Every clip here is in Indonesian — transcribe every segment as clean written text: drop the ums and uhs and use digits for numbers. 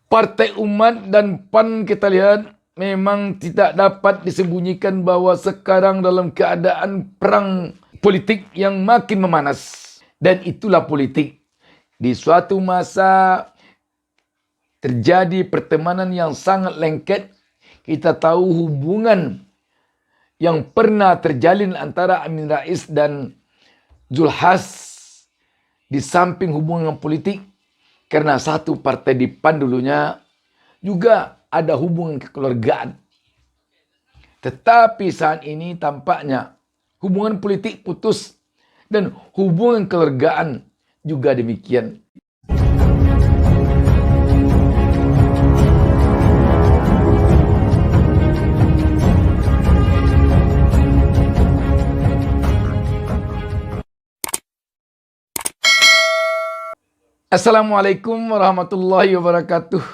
Partai Umat dan PAN kita lihat memang tidak dapat disembunyikan bahwa sekarang dalam keadaan perang politik yang makin memanas. Dan itulah politik. Di suatu masa terjadi pertemanan yang sangat lengket. Kita tahu hubungan yang pernah terjalin antara Amin Rais dan Zulkifli Hasan di samping hubungan politik, karena satu partai di PAN dulunya juga ada hubungan kekeluargaan. Tetapi saat ini tampaknya hubungan politik putus dan hubungan kekeluargaan juga demikian. Assalamualaikum warahmatullahi wabarakatuh.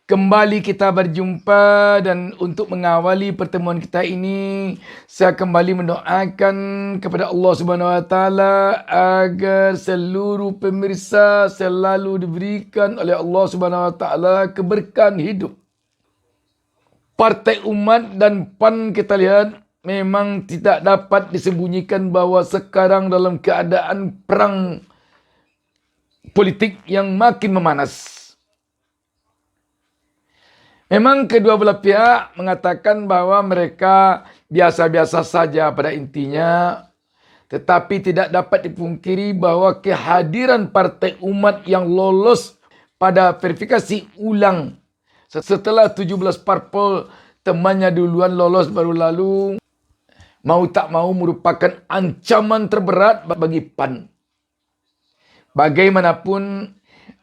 Kembali kita berjumpa, dan untuk mengawali pertemuan kita ini, saya kembali mendoakan kepada Allah Subhanahu Wa Taala agar seluruh pemirsa selalu diberikan oleh Allah Subhanahu Wa Taala keberkahan hidup. Partai Umat dan PAN kita lihat memang tidak dapat disembunyikan bahwa sekarang dalam keadaan perang politik yang makin memanas. Memang kedua belah pihak mengatakan bahwa mereka biasa-biasa saja pada intinya, tetapi tidak dapat dipungkiri bahwa kehadiran Partai Umat yang lolos pada verifikasi ulang setelah 17 parpol temannya duluan lolos baru lalu, mau tak mau merupakan ancaman terberat bagi PAN. Bagaimanapun,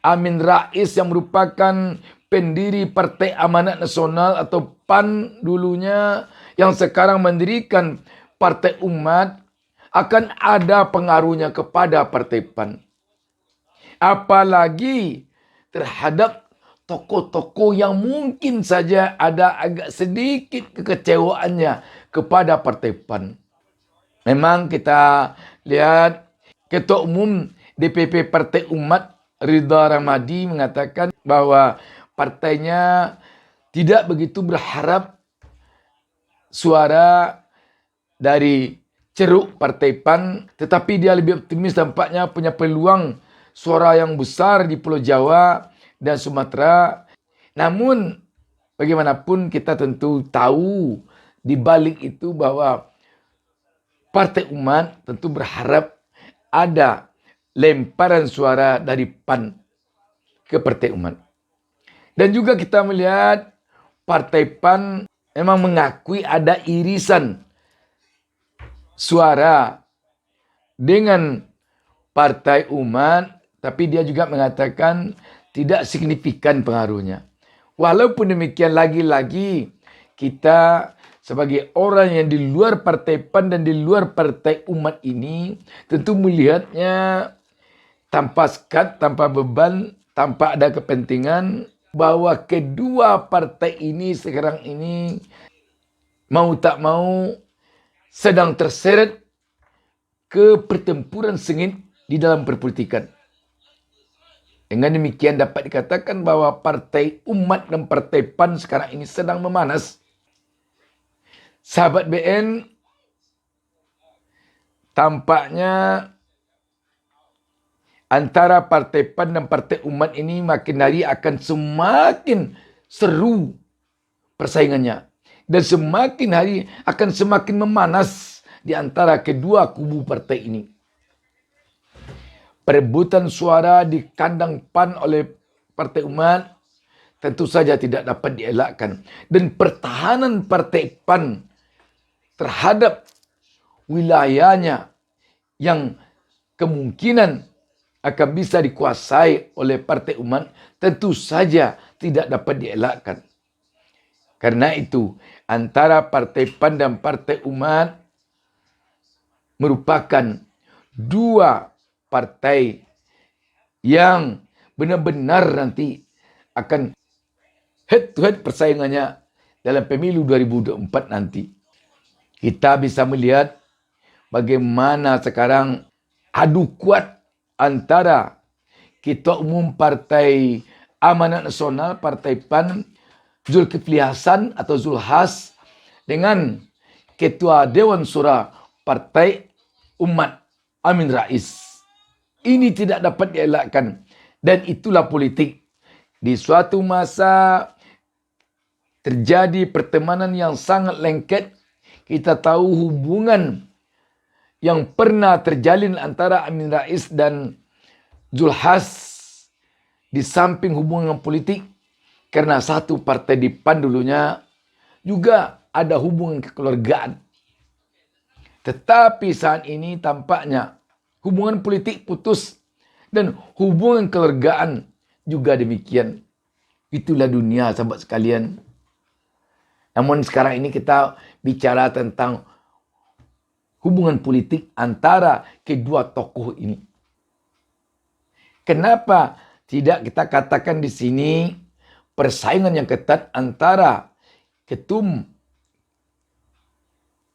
Amin Rais yang merupakan pendiri Partai Amanat Nasional atau PAN dulunya, yang sekarang mendirikan Partai Umat, akan ada pengaruhnya kepada Partai PAN. Apalagi terhadap tokoh-tokoh yang mungkin saja ada agak sedikit kekecewaannya kepada Partai PAN. Memang kita lihat Ketua Umum DPP Partai Umat Ridha Ramadi mengatakan bahwa partainya tidak begitu berharap suara dari ceruk Partai PAN, tetapi dia lebih optimis tampaknya punya peluang suara yang besar di Pulau Jawa dan Sumatera. Namun bagaimanapun kita tentu tahu di balik itu bahwa Partai Umat tentu berharap ada lemparan suara dari PAN ke Partai Umat. Dan juga kita melihat Partai PAN memang mengakui ada irisan suara dengan Partai Umat, tapi dia juga mengatakan tidak signifikan pengaruhnya. Walaupun demikian, lagi-lagi kita sebagai orang yang di luar Partai PAN dan di luar Partai Umat ini tentu melihatnya tanpa sekat, tanpa beban, tanpa ada kepentingan, bahwa kedua partai ini sekarang ini mau tak mau sedang terseret ke pertempuran sengit di dalam perpolitikan. Dengan demikian dapat dikatakan bahwa Partai Umat dan Partai PAN sekarang ini sedang memanas. Sahabat BN, tampaknya antara Partai PAN dan Partai Umat ini makin hari akan semakin seru persaingannya. Dan semakin hari akan semakin memanas di antara kedua kubu partai ini. Perebutan suara di kandang PAN oleh Partai Umat tentu saja tidak dapat dielakkan. Dan pertahanan Partai PAN terhadap wilayahnya yang kemungkinan akan bisa dikuasai oleh Partai Umat tentu saja tidak dapat dielakkan. Karena itu, antara Partai PAN dan Partai Umat merupakan dua partai yang benar-benar nanti akan head to head persaingannya dalam pemilu 2024 nanti. Kita bisa melihat bagaimana sekarang adu kuat antara Ketua Umum Partai Amanat Nasional Partai PAN Zulkifli Hasan atau Zulhas dengan Ketua Dewan Syura Partai Umat Amin Rais. Ini tidak dapat dielakkan dan itulah politik. Di suatu masa terjadi pertemanan yang sangat lengket. Kita tahu hubungan yang pernah terjalin antara Amin Rais dan Zulhas di samping hubungan politik, karena satu partai di PAN dulunya juga ada hubungan kekeluargaan. Tetapi saat ini tampaknya hubungan politik putus dan hubungan kekeluargaan juga demikian. Itulah dunia, sahabat sekalian. Namun sekarang ini kita bicara tentang hubungan politik antara kedua tokoh ini. Kenapa tidak kita katakan di sini persaingan yang ketat antara ketum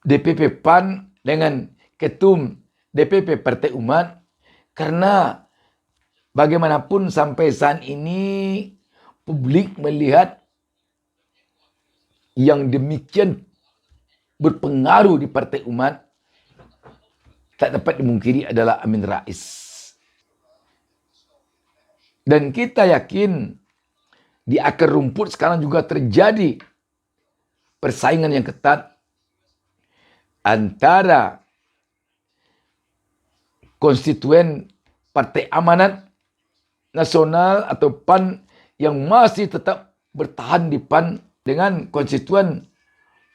DPP PAN dengan ketum DPP Partai Umat? Karena bagaimanapun sampai saat ini publik melihat yang demikian berpengaruh di Partai Umat tak dapat dimungkiri adalah Amin Rais. Dan kita yakin di akar rumput sekarang juga terjadi persaingan yang ketat antara konstituen Partai Amanat Nasional atau PAN yang masih tetap bertahan di PAN dengan konstituen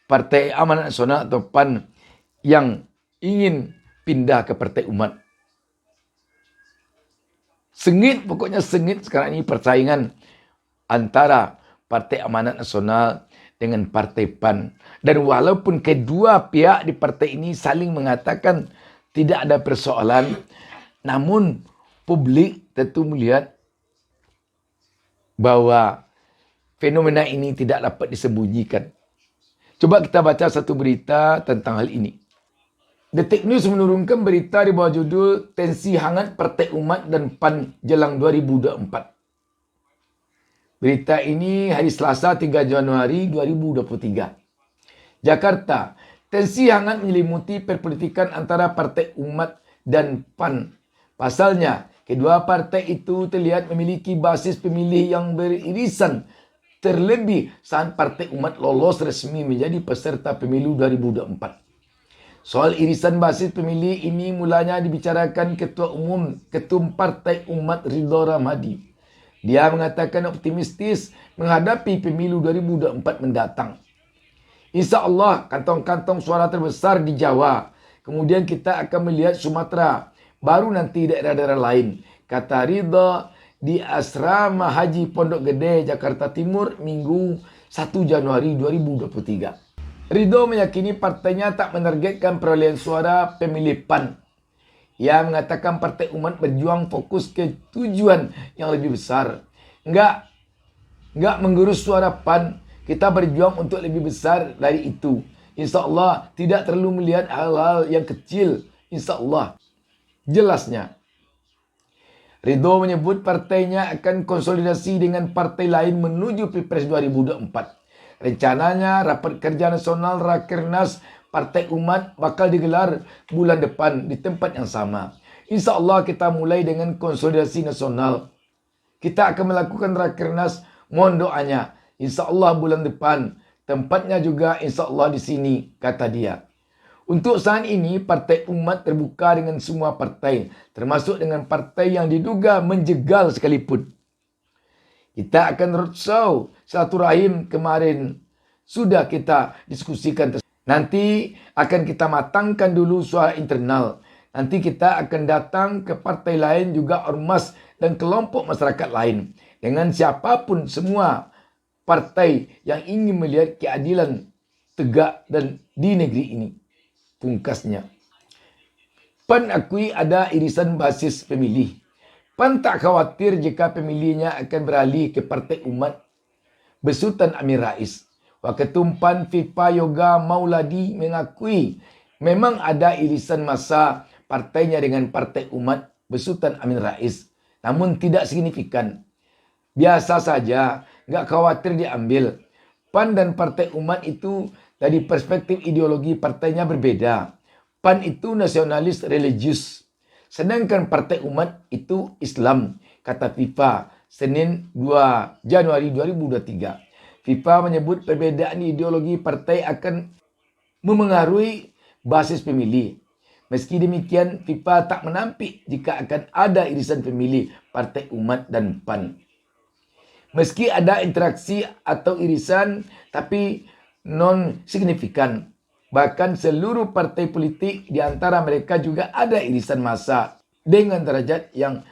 Partai Amanat Nasional atau PAN yang ingin pindah ke Partai Umat. Sengit, pokoknya sengit sekarang ini persaingan antara Partai Amanat Nasional dengan Partai PAN. Dan walaupun kedua pihak di partai ini saling mengatakan tidak ada persoalan, namun publik tentu melihat bahwa fenomena ini tidak dapat disembunyikan. Coba kita baca satu berita tentang hal ini. Detik News menurunkan berita di bawah judul Tensi Hangat Partai Umat dan PAN Jelang 2024. Berita ini hari Selasa 3 Januari 2023. Jakarta, tensi hangat menyelimuti perpolitikan antara Partai Umat dan PAN. Pasalnya, kedua partai itu terlihat memiliki basis pemilih yang beririsan, terlebih saat Partai Umat lolos resmi menjadi peserta pemilu 2024. Soal irisan basis pemilih ini mulanya dibicarakan Ketua Umum Ketum Partai Umat Ridho Ramadi. Dia mengatakan optimistis menghadapi pemilu 2024 mendatang. Insya Allah kantong-kantong suara terbesar di Jawa. Kemudian kita akan melihat Sumatera. Baru nanti daerah-daerah lain. Kata Ridho di Asrama Haji Pondok Gede, Jakarta Timur, Minggu 1 Januari 2023. Ridho meyakini partainya tak menargetkan perolehan suara pemilih PAN. Ia mengatakan Partai Umat berjuang fokus ke tujuan yang lebih besar. Enggak mengurus suara PAN. Kita berjuang untuk lebih besar dari itu. Insya Allah tidak terlalu melihat hal-hal yang kecil. Insya Allah. Jelasnya. Ridho menyebut partainya akan konsolidasi dengan partai lain menuju Pilpres 2024. Rencananya rapat kerja nasional Rakernas Partai Umat bakal digelar bulan depan di tempat yang sama. Insya Allah kita mulai dengan konsolidasi nasional. Kita akan melakukan Rakernas, mohon doanya. Insya Allah bulan depan. Tempatnya juga insya Allah di sini, kata dia. Untuk saat ini, Partai Umat terbuka dengan semua partai, termasuk dengan partai yang diduga menjegal sekalipun. Kita akan roadshow silaturahim kemarin. Sudah kita diskusikan. Nanti akan kita matangkan dulu suara internal. Nanti kita akan datang ke partai lain juga ormas dan kelompok masyarakat lain. Dengan siapapun semua partai yang ingin melihat keadilan tegak dan di negeri ini. Pungkasnya. PAN akui ada irisan basis pemilih. PAN tak khawatir jika pemilihnya akan beralih ke Partai Umat besutan Amin Rais. Waketum PAN Fifa Yoga Mauladi mengakui memang ada irisan masa partainya dengan Partai Umat besutan Amin Rais. Namun tidak signifikan. biasa saja, nggak khawatir diambil. PAN dan Partai Umat itu dari perspektif ideologi partainya berbeda. PAN itu nasionalis religius, sedangkan Partai Umat itu Islam, kata FIFA Senin 2 Januari 2023. FIFA menyebut perbedaan ideologi partai akan memengaruhi basis pemilih. Meski demikian, FIFA tak menampik jika akan ada irisan pemilih Partai Umat dan PAN. Meski ada interaksi atau irisan, tapi non-signifikan. Bahkan seluruh partai politik di antara mereka juga ada irisan massa dengan derajat yang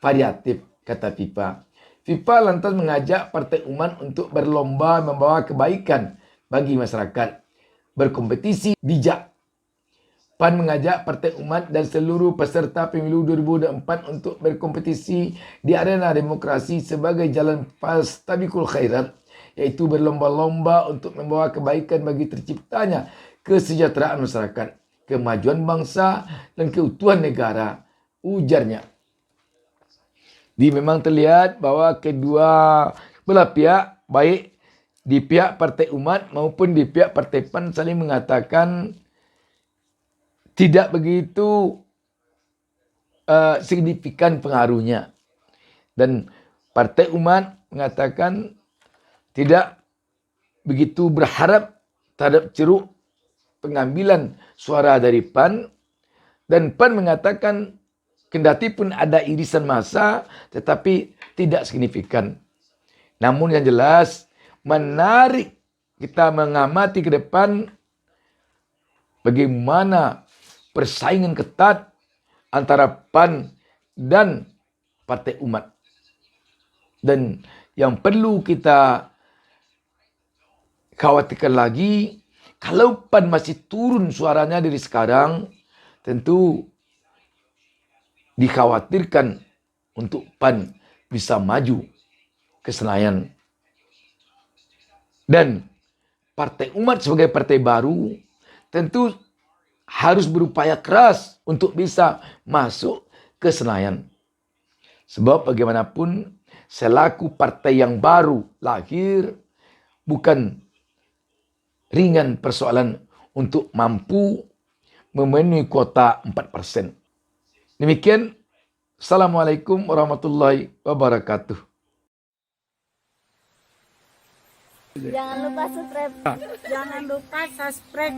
variatif, kata FIFA. FIFA lantas mengajak Partai Umat untuk berlomba membawa kebaikan bagi masyarakat, berkompetisi bijak. PAN mengajak Partai Umat dan seluruh peserta pemilu 2024 untuk berkompetisi di arena demokrasi sebagai jalan fastabiqul khairat, yaitu berlomba-lomba untuk membawa kebaikan bagi terciptanya kesejahteraan masyarakat, kemajuan bangsa, dan keutuhan negara, ujarnya. Memang terlihat bahwa kedua belah pihak, baik di pihak Partai Umat maupun di pihak Partai PAN, saling mengatakan tidak begitu signifikan pengaruhnya. Dan Partai Umat mengatakan tidak begitu berharap terhadap ceruk pengambilan suara dari PAN. Dan PAN mengatakan kendati pun ada irisan massa, tetapi tidak signifikan. Namun yang jelas, menarik kita mengamati ke depan bagaimana persaingan ketat antara PAN dan Partai Umat. Dan yang perlu kita khawatirkan lagi, kalau PAN masih turun suaranya dari sekarang, tentu dikhawatirkan untuk PAN bisa maju ke Senayan. Dan Partai Umat sebagai partai baru tentu harus berupaya keras untuk bisa masuk ke Senayan. Sebab bagaimanapun selaku partai yang baru lahir, bukan ringan persoalan untuk mampu memenuhi kuota 4%. Demikian, Assalamualaikum warahmatullahi wabarakatuh. Jangan lupa subscribe.